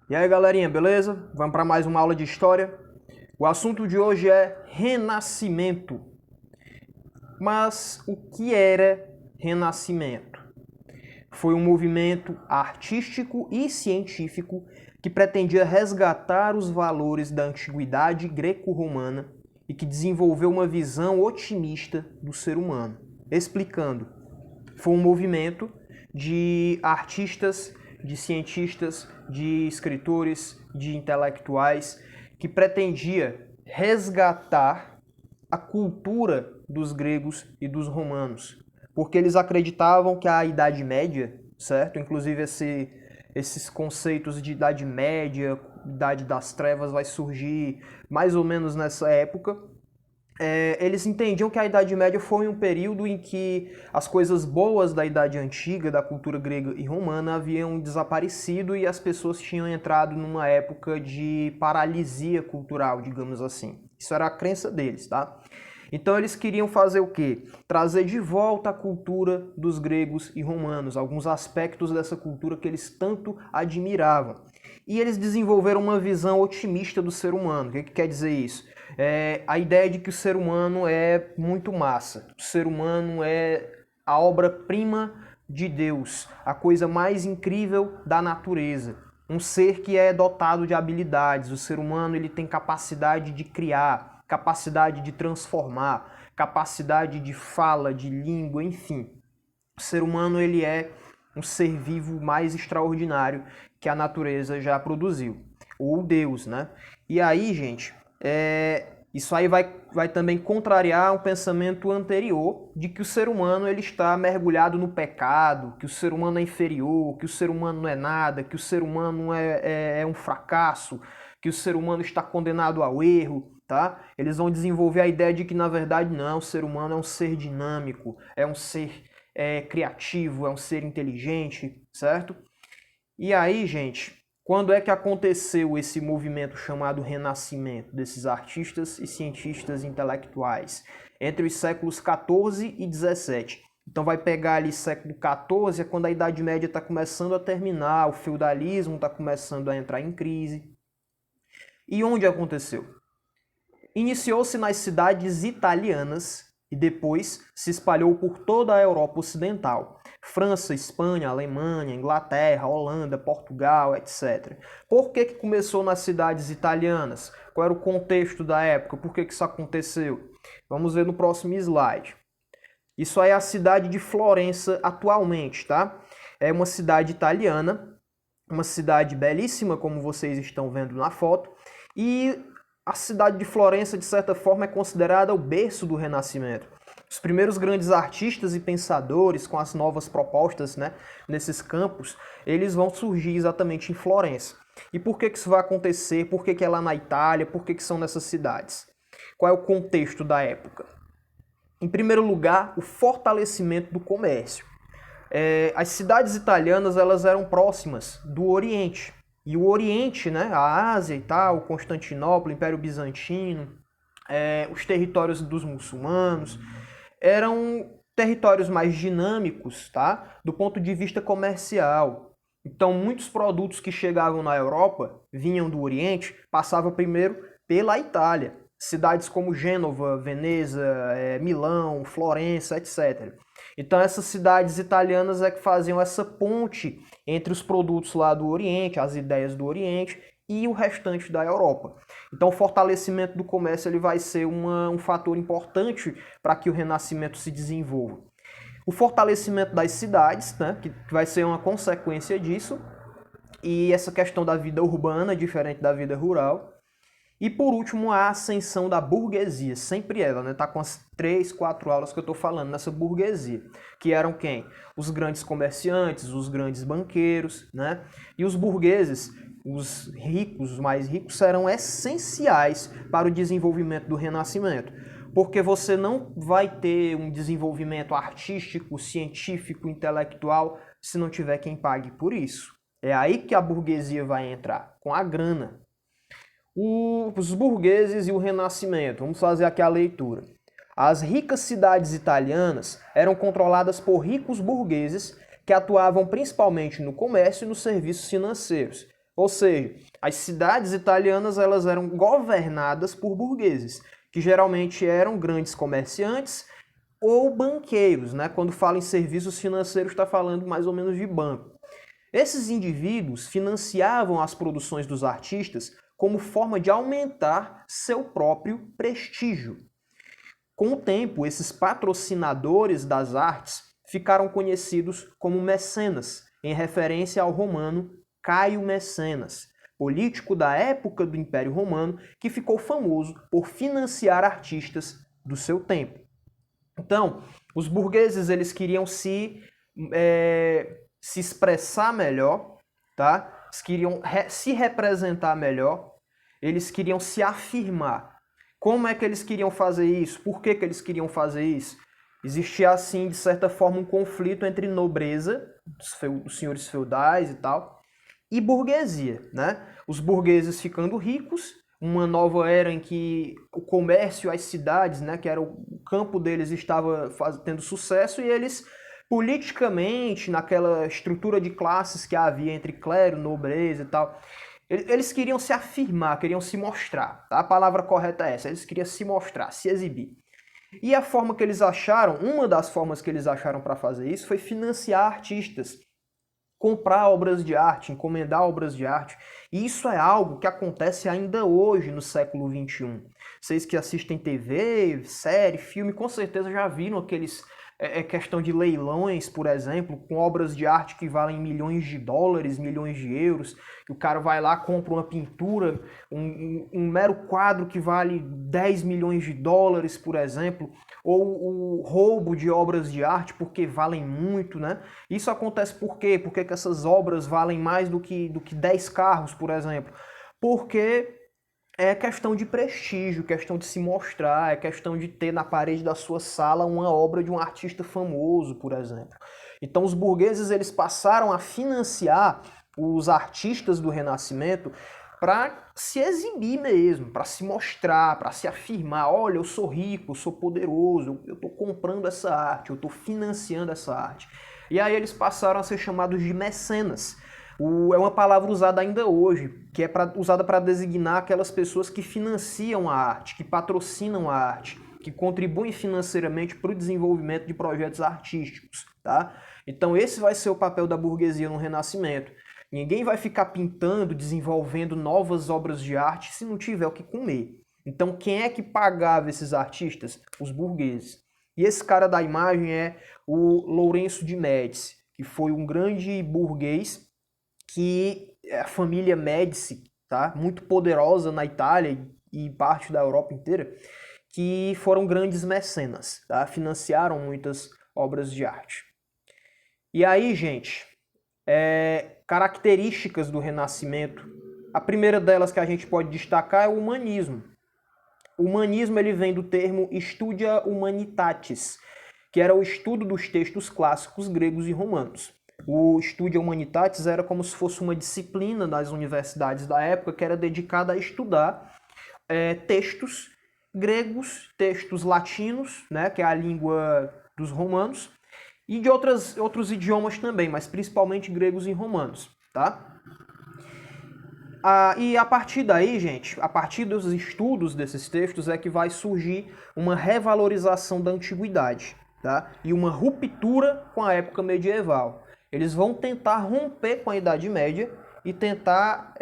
E aí, galerinha, beleza? Vamos para mais uma aula de história. O assunto de hoje é Renascimento. Mas o que era Renascimento? Foi um movimento artístico e científico que pretendia resgatar os valores da antiguidade greco-romana e que desenvolveu uma visão otimista do ser humano. Explicando, foi um movimento de artistas, de cientistas, de escritores, de intelectuais que pretendia resgatar a cultura dos gregos e dos romanos, porque eles acreditavam que a Idade Média, certo? Inclusive esses conceitos de Idade Média, Idade das Trevas vai surgir mais ou menos nessa época. Eles entendiam que a Idade Média foi um período em que as coisas boas da Idade Antiga, da cultura grega e romana, haviam desaparecido e as pessoas tinham entrado numa época de paralisia cultural, digamos assim. Isso era a crença deles, tá? Então eles queriam fazer o quê? Trazer de volta a cultura dos gregos e romanos, alguns aspectos dessa cultura que eles tanto admiravam. E eles desenvolveram uma visão otimista do ser humano. O que quer dizer isso? A ideia de que o ser humano é muito massa. O ser humano é a obra-prima de Deus, a coisa mais incrível da natureza. Um ser que é dotado de habilidades. O ser humano ele tem capacidade de criar, capacidade de transformar, capacidade de fala, de língua, enfim. O ser humano ele é um ser vivo mais extraordinário que a natureza já produziu. Ou Deus, né? E aí, gente, isso aí vai também contrariar um pensamento anterior de que o ser humano ele está mergulhado no pecado, que o ser humano é inferior, que o ser humano não é nada, que o ser humano é um fracasso, que o ser humano está condenado ao erro, tá? Eles vão desenvolver a ideia de que, na verdade, não, o ser humano é um ser dinâmico, é um ser criativo, é um ser inteligente, certo? E aí, gente, quando é que aconteceu esse movimento chamado Renascimento desses artistas e cientistas intelectuais? Entre os séculos 14 e 17. Então vai pegar ali século 14, é quando a Idade Média está começando a terminar, o feudalismo está começando a entrar em crise. E onde aconteceu? Iniciou-se nas cidades italianas e depois se espalhou por toda a Europa Ocidental. França, Espanha, Alemanha, Inglaterra, Holanda, Portugal, etc. Por que começou nas cidades italianas? Qual era o contexto da época? Por que isso aconteceu? Vamos ver no próximo slide. Isso aí é a cidade de Florença atualmente, tá? É uma cidade italiana, uma cidade belíssima, como vocês estão vendo na foto, e a cidade de Florença, de certa forma, é considerada o berço do Renascimento. Os primeiros grandes artistas e pensadores com as novas propostas, né, nesses campos, eles vão surgir exatamente em Florença. E por que isso vai acontecer? Por que é lá na Itália? Por que são nessas cidades? Qual é o contexto da época? Em primeiro lugar, o fortalecimento do comércio. As cidades italianas elas eram próximas do Oriente. E o Oriente, né, a Ásia e tal, Constantinopla, o Império Bizantino, os territórios dos muçulmanos, eram territórios mais dinâmicos, tá? Do ponto de vista comercial. Então, muitos produtos que chegavam na Europa, vinham do Oriente, passavam primeiro pela Itália. Cidades como Gênova, Veneza, Milão, Florença, etc. Então, essas cidades italianas é que faziam essa ponte entre os produtos lá do Oriente, as ideias do Oriente, e o restante da Europa. Então, o fortalecimento do comércio ele vai ser um fator importante para que o Renascimento se desenvolva. O fortalecimento das cidades, né, que vai ser uma consequência disso, e essa questão da vida urbana, diferente da vida rural. E por último, a ascensão da burguesia, sempre ela, né? Tá com as 3, 4 aulas que eu estou falando nessa burguesia, que eram quem? Os grandes comerciantes, os grandes banqueiros, né? E os burgueses, os ricos, os mais ricos, serão essenciais para o desenvolvimento do Renascimento, porque você não vai ter um desenvolvimento artístico, científico, intelectual, se não tiver quem pague por isso. É aí que a burguesia vai entrar, com a grana. Os burgueses e o Renascimento. Vamos fazer aqui a leitura. As ricas cidades italianas eram controladas por ricos burgueses que atuavam principalmente no comércio e nos serviços financeiros. Ou seja, as cidades italianas elas eram governadas por burgueses, que geralmente eram grandes comerciantes ou banqueiros, né? Quando fala em serviços financeiros, está falando mais ou menos de banco. Esses indivíduos financiavam as produções dos artistas como forma de aumentar seu próprio prestígio. Com o tempo, esses patrocinadores das artes ficaram conhecidos como mecenas, em referência ao romano Caio Mecenas, político da época do Império Romano que ficou famoso por financiar artistas do seu tempo. Então, os burgueses eles queriam se expressar melhor, tá? Eles queriam se representar melhor, eles queriam se afirmar. Como é que eles queriam fazer isso? Por que eles queriam fazer isso? Existia, assim, de certa forma, um conflito entre nobreza, os senhores feudais e tal, e burguesia, né? Os burgueses ficando ricos, uma nova era em que o comércio, as cidades, né, que era o campo deles, estava tendo sucesso, e eles, politicamente, naquela estrutura de classes que havia entre clero, nobreza e tal, eles queriam se afirmar, queriam se mostrar, tá? A palavra correta é essa, eles queriam se mostrar, se exibir. E a forma que eles acharam, uma das formas que eles acharam para fazer isso foi financiar artistas, comprar obras de arte, encomendar obras de arte. E isso é algo que acontece ainda hoje no século XXI. Vocês que assistem TV, série, filme, com certeza já viram aqueles questão de leilões, por exemplo, com obras de arte que valem milhões de dólares, milhões de euros, que o cara vai lá, compra uma pintura, um mero quadro que vale 10 milhões de dólares, por exemplo, ou o roubo de obras de arte porque valem muito, né? Isso acontece por quê? Porque que essas obras valem mais do que 10 carros, por exemplo? Porque é questão de prestígio, questão de se mostrar, é questão de ter na parede da sua sala uma obra de um artista famoso, por exemplo. Então os burgueses eles passaram a financiar os artistas do Renascimento para se exibir mesmo, para se mostrar, para se afirmar, olha, eu sou rico, eu sou poderoso, eu estou comprando essa arte, eu estou financiando essa arte. E aí eles passaram a ser chamados de mecenas. É uma palavra usada ainda hoje, que é usada para designar aquelas pessoas que financiam a arte, que patrocinam a arte, que contribuem financeiramente para o desenvolvimento de projetos artísticos, tá? Então esse vai ser o papel da burguesia no Renascimento. Ninguém vai ficar pintando, desenvolvendo novas obras de arte se não tiver o que comer. Então quem é que pagava esses artistas? Os burgueses. E esse cara da imagem é o Lourenço de Médici, que foi um grande burguês que a família Médici, tá? Muito poderosa na Itália e parte da Europa inteira, que foram grandes mecenas, tá? Financiaram muitas obras de arte. E aí, gente, características do Renascimento. A primeira delas que a gente pode destacar é o humanismo. O humanismo ele vem do termo Studia Humanitatis, que era o estudo dos textos clássicos gregos e romanos. O Studia Humanitatis era como se fosse uma disciplina nas universidades da época que era dedicada a estudar textos gregos, textos latinos, né, que é a língua dos romanos, e de outros idiomas também, mas principalmente gregos e romanos, tá? E a partir daí, gente, a partir dos estudos desses textos é que vai surgir uma revalorização da antiguidade, tá? E uma ruptura com a época medieval. Eles vão tentar romper com a Idade Média e tentar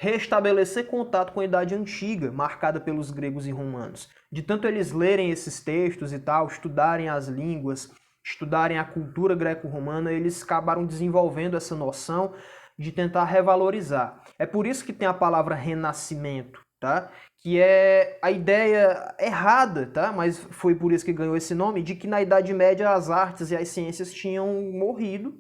restabelecer contato com a Idade Antiga, marcada pelos gregos e romanos. De tanto eles lerem esses textos e tal, estudarem as línguas, estudarem a cultura greco-romana, eles acabaram desenvolvendo essa noção de tentar revalorizar. É por isso que tem a palavra renascimento, tá? Que é a ideia errada, tá? Mas foi por isso que ganhou esse nome, de que na Idade Média as artes e as ciências tinham morrido,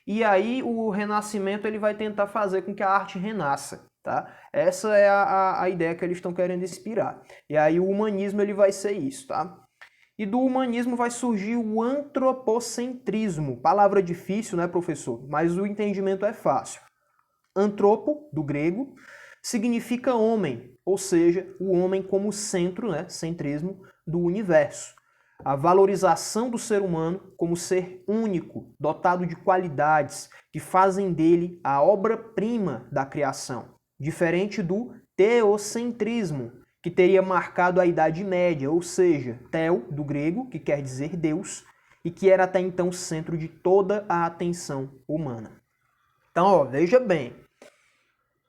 e aí o Renascimento ele vai tentar fazer com que a arte renasça, tá? Essa é a ideia que eles estão querendo inspirar. E aí o humanismo ele vai ser isso, tá? E do humanismo vai surgir o antropocentrismo. Palavra difícil, né, professor? Mas o entendimento é fácil. Antropo, do grego, significa homem, ou seja, o homem como centro, né, centrismo, do universo. a valorização do ser humano como ser único, dotado de qualidades que fazem dele a obra-prima da criação, diferente do teocentrismo, que teria marcado a Idade Média, ou seja, theo, do grego, que quer dizer Deus, e que era até então o centro de toda a atenção humana. Então, veja bem,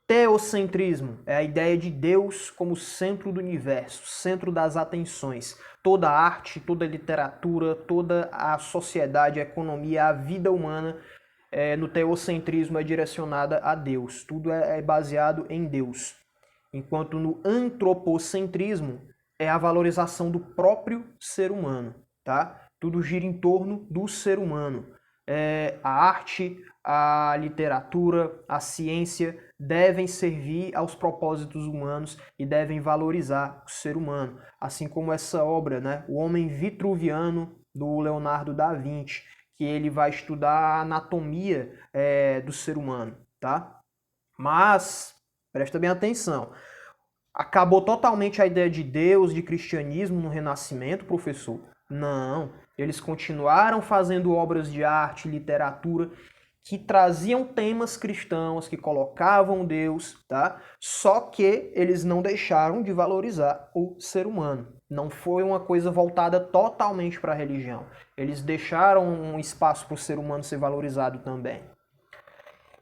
teocentrismo é a ideia de Deus como centro do universo, centro das atenções. Toda a arte, toda a literatura, toda a sociedade, a economia, a vida humana, no teocentrismo é direcionada a Deus. Tudo é baseado em Deus. Enquanto no antropocentrismo é a valorização do próprio ser humano, tá? Tudo gira em torno do ser humano. A arte, a literatura, a ciência devem servir aos propósitos humanos e devem valorizar o ser humano. Assim como essa obra, né, O Homem Vitruviano, do Leonardo da Vinci, que ele vai estudar a anatomia do ser humano, tá? Mas, presta bem atenção, acabou totalmente a ideia de Deus, de cristianismo no Renascimento, professor? Não, eles continuaram fazendo obras de arte, literatura, que traziam temas cristãos, que colocavam Deus, tá? Só que eles não deixaram de valorizar o ser humano. Não foi uma coisa voltada totalmente para a religião. Eles deixaram um espaço para o ser humano ser valorizado também.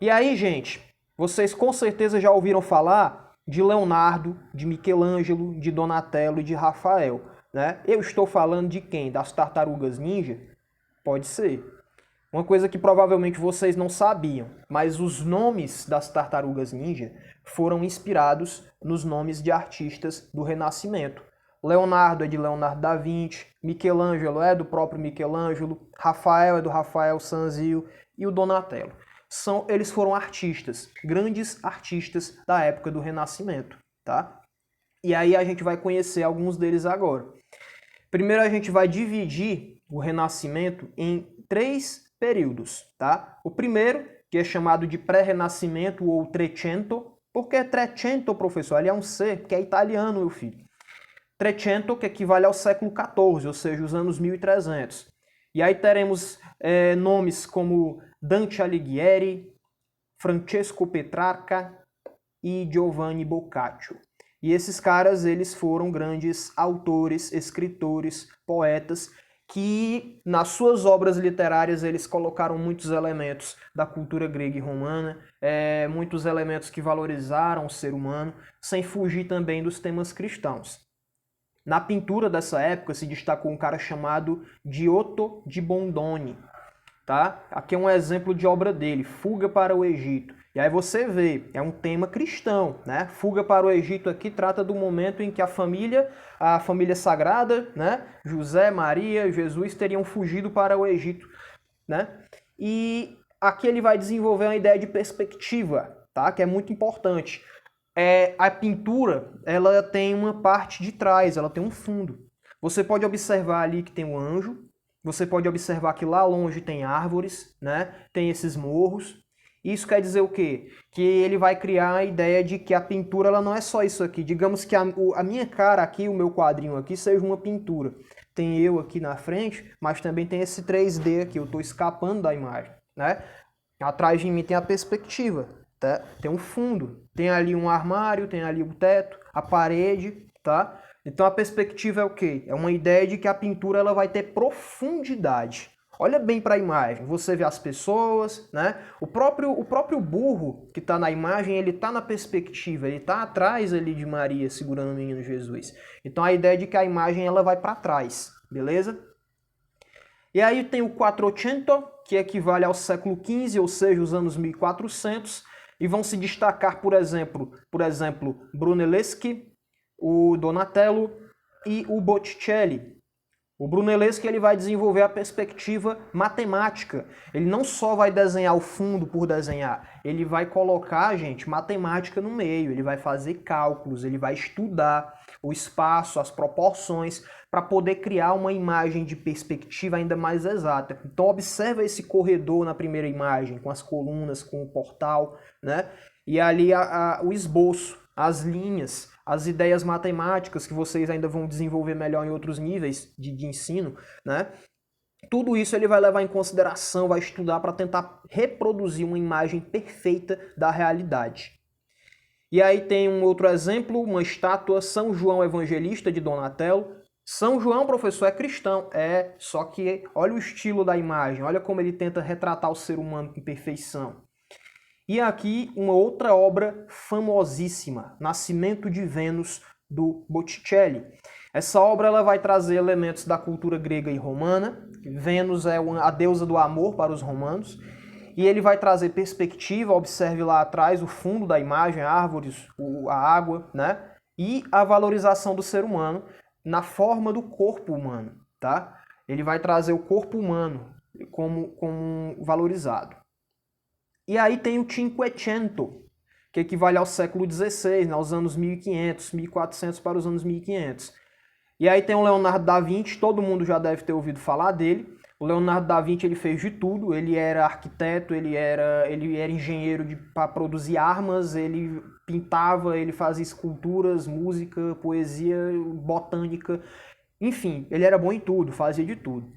E aí, gente, vocês com certeza já ouviram falar de Leonardo, de Michelangelo, de Donatello e de Rafael, né? Eu estou falando de quem? Das Tartarugas Ninja? Pode ser. Uma coisa que provavelmente vocês não sabiam, mas os nomes das Tartarugas Ninja foram inspirados nos nomes de artistas do Renascimento. Leonardo é de Leonardo da Vinci, Michelangelo é do próprio Michelangelo, Rafael é do Rafael Sanzio e o Donatello. Eles foram artistas, grandes artistas da época do Renascimento, tá? E aí a gente vai conhecer alguns deles agora. Primeiro a gente vai dividir o Renascimento em 3 períodos, tá? O primeiro, que é chamado de pré-renascimento ou Trecento. Por que Trecento, professor? Ele é um C, porque é italiano, meu filho. Trecento, que equivale ao século XIV, ou seja, os anos 1300. E aí teremos nomes como Dante Alighieri, Francesco Petrarca e Giovanni Boccaccio. E esses caras, eles foram grandes autores, escritores, poetas, que nas suas obras literárias eles colocaram muitos elementos da cultura grega e romana, muitos elementos que valorizaram o ser humano, sem fugir também dos temas cristãos. Na pintura dessa época se destacou um cara chamado Giotto di Bondone, tá? Aqui é um exemplo de obra dele, Fuga para o Egito. E aí você vê, é um tema cristão, né? Fuga para o Egito aqui trata do momento em que a família sagrada, né? José, Maria, Jesus teriam fugido para o Egito, né? E aqui ele vai desenvolver uma ideia de perspectiva, tá? Que é muito importante. A pintura, ela tem uma parte de trás, ela tem um fundo. Você pode observar ali que tem um anjo, você pode observar que lá longe tem árvores, né? Tem esses morros. Isso quer dizer o quê? Que ele vai criar a ideia de que a pintura ela não é só isso aqui. Digamos que a minha cara aqui, o meu quadrinho aqui, seja uma pintura. Tem eu aqui na frente, mas também tem esse 3D aqui, eu estou escapando da imagem, né? Atrás de mim tem a perspectiva, tá? Tem um fundo, tem ali um armário, tem ali o teto, a parede, tá? Então a perspectiva é o quê? É uma ideia de que a pintura ela vai ter profundidade. Olha bem para a imagem, você vê as pessoas, né? O próprio burro que está na imagem, ele está na perspectiva, ele está atrás ali de Maria segurando o menino Jesus. Então a ideia é de que a imagem ela vai para trás, beleza? E aí tem o Quattrocento, que equivale ao século XV, ou seja, os anos 1400, e vão se destacar, por exemplo, Brunelleschi, o Donatello e o Botticelli. O Brunelleschi ele vai desenvolver a perspectiva matemática. Ele não só vai desenhar o fundo por desenhar, ele vai colocar, gente, matemática no meio, ele vai fazer cálculos, ele vai estudar o espaço, as proporções, para poder criar uma imagem de perspectiva ainda mais exata. Então observa esse corredor na primeira imagem, com as colunas, com o portal, né? E ali o esboço, as linhas, as ideias matemáticas que vocês ainda vão desenvolver melhor em outros níveis de ensino, né? Tudo isso ele vai levar em consideração, vai estudar para tentar reproduzir uma imagem perfeita da realidade. E aí tem um outro exemplo, uma estátua São João Evangelista de Donatello. São João, professor, é cristão, só que olha o estilo da imagem, olha como ele tenta retratar o ser humano com perfeição. E aqui uma outra obra famosíssima, Nascimento de Vênus, do Botticelli. Essa obra ela vai trazer elementos da cultura grega e romana. Vênus é a deusa do amor para os romanos. E ele vai trazer perspectiva, observe lá atrás o fundo da imagem, árvores, a água, né? E a valorização do ser humano na forma do corpo humano, tá? Ele vai trazer o corpo humano como valorizado. E aí tem o Cinquecento, que equivale ao século XVI, né, aos anos 1500, 1400 para os anos 1500. E aí tem o Leonardo da Vinci, todo mundo já deve ter ouvido falar dele. O Leonardo da Vinci ele fez de tudo, ele era arquiteto, ele era engenheiro para produzir armas, ele pintava, ele fazia esculturas, música, poesia, botânica, enfim, ele era bom em tudo, fazia de tudo.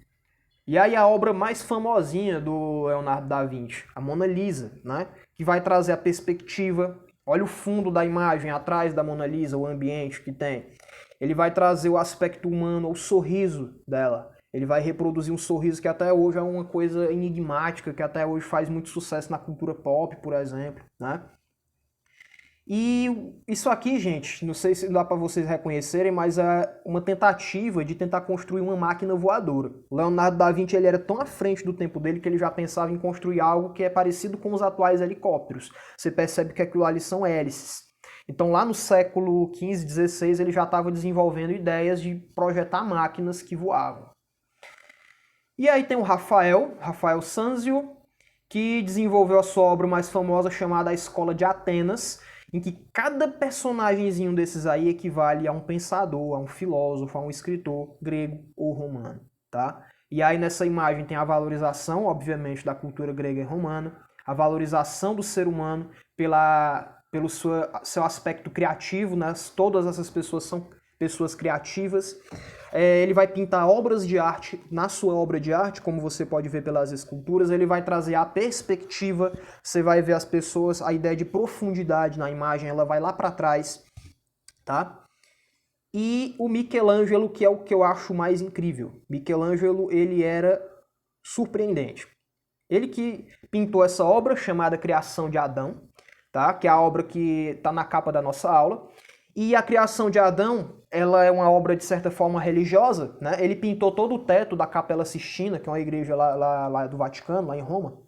E aí a obra mais famosinha do Leonardo da Vinci, a Mona Lisa, né? Que vai trazer a perspectiva, olha o fundo da imagem atrás da Mona Lisa, o ambiente que tem. Ele vai trazer o aspecto humano, o sorriso dela. Ele vai reproduzir um sorriso que até hoje é uma coisa enigmática, que até hoje faz muito sucesso na cultura pop, por exemplo, né? E isso aqui, gente, não sei se dá para vocês reconhecerem, mas é uma tentativa de tentar construir uma máquina voadora. O Leonardo da Vinci ele era tão à frente do tempo dele que ele já pensava em construir algo que é parecido com os atuais helicópteros. Você percebe que aquilo ali são hélices. Então lá no século XV, XVI, ele já estava desenvolvendo ideias de projetar máquinas que voavam. E aí tem o Rafael Sanzio, que desenvolveu a sua obra mais famosa chamada A Escola de Atenas, em que cada personagemzinho desses aí equivale a um pensador, a um filósofo, a um escritor grego ou romano, tá? E aí nessa imagem tem a valorização, obviamente, da cultura grega e romana, a valorização do ser humano pelo seu aspecto criativo, né? Todas essas pessoas são pessoas criativas. Ele vai pintar obras de arte na sua obra de arte, como você pode ver pelas esculturas. Ele vai trazer a perspectiva, você vai ver as pessoas, a ideia de profundidade na imagem, ela vai lá para trás, tá? E o Michelangelo, que é o que eu acho mais incrível. Michelangelo, ele era surpreendente. Ele que pintou essa obra chamada Criação de Adão, tá? Que é a obra que está na capa da nossa aula. E a Criação de Adão, ela é uma obra de certa forma religiosa, né? Ele pintou todo o teto da Capela Sistina, que é uma igreja lá do Vaticano, lá em Roma.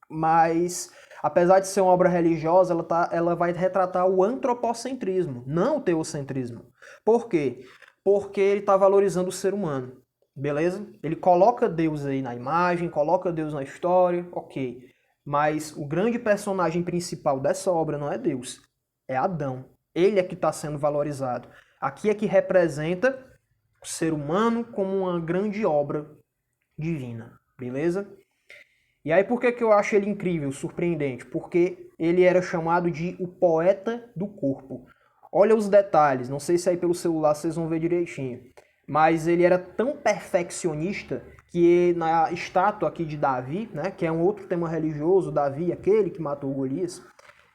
Mas, apesar de ser uma obra religiosa, ela vai retratar o antropocentrismo, não o teocentrismo. Por quê? Porque ele está valorizando o ser humano, beleza? Ele coloca Deus aí na imagem, coloca Deus na história, ok. Mas o grande personagem principal dessa obra não é Deus, é Adão. Ele é que está sendo valorizado. Aqui é que representa o ser humano como uma grande obra divina, beleza? E aí por que eu acho ele incrível, surpreendente? Porque ele era chamado de o poeta do corpo. Olha os detalhes, não sei se aí pelo celular vocês vão ver direitinho. Mas ele era tão perfeccionista que na estátua aqui de Davi, né, que é um outro tema religioso, Davi, aquele que matou Golias,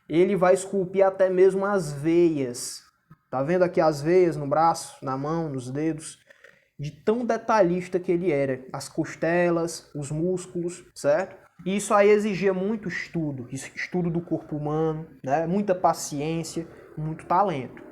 ele vai esculpir até mesmo as veias. Tá vendo aqui as veias no braço, na mão, nos dedos? De tão detalhista que ele era. As costelas, os músculos, certo? E isso aí exigia muito estudo do corpo humano, né? Muita paciência, muito talento.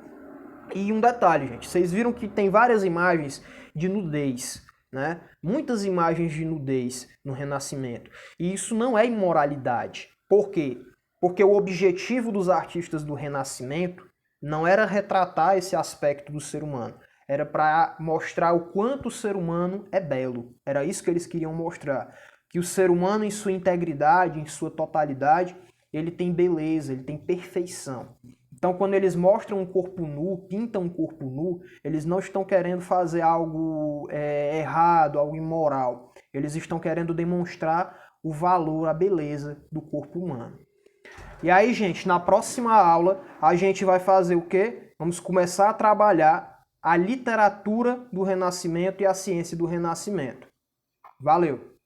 E um detalhe, gente, vocês viram que tem várias imagens de nudez, né? Muitas imagens de nudez no Renascimento. E isso não é imoralidade. Por quê? Porque o objetivo dos artistas do Renascimento não era retratar esse aspecto do ser humano. Era para mostrar o quanto o ser humano é belo. Era isso que eles queriam mostrar. Que o ser humano, em sua integridade, em sua totalidade, ele tem beleza, ele tem perfeição. Então, quando eles mostram um corpo nu, pintam um corpo nu, eles não estão querendo fazer algo errado, algo imoral. Eles estão querendo demonstrar o valor, a beleza do corpo humano. E aí, gente, na próxima aula, a gente vai fazer o quê? Vamos começar a trabalhar a literatura do Renascimento e a ciência do Renascimento. Valeu!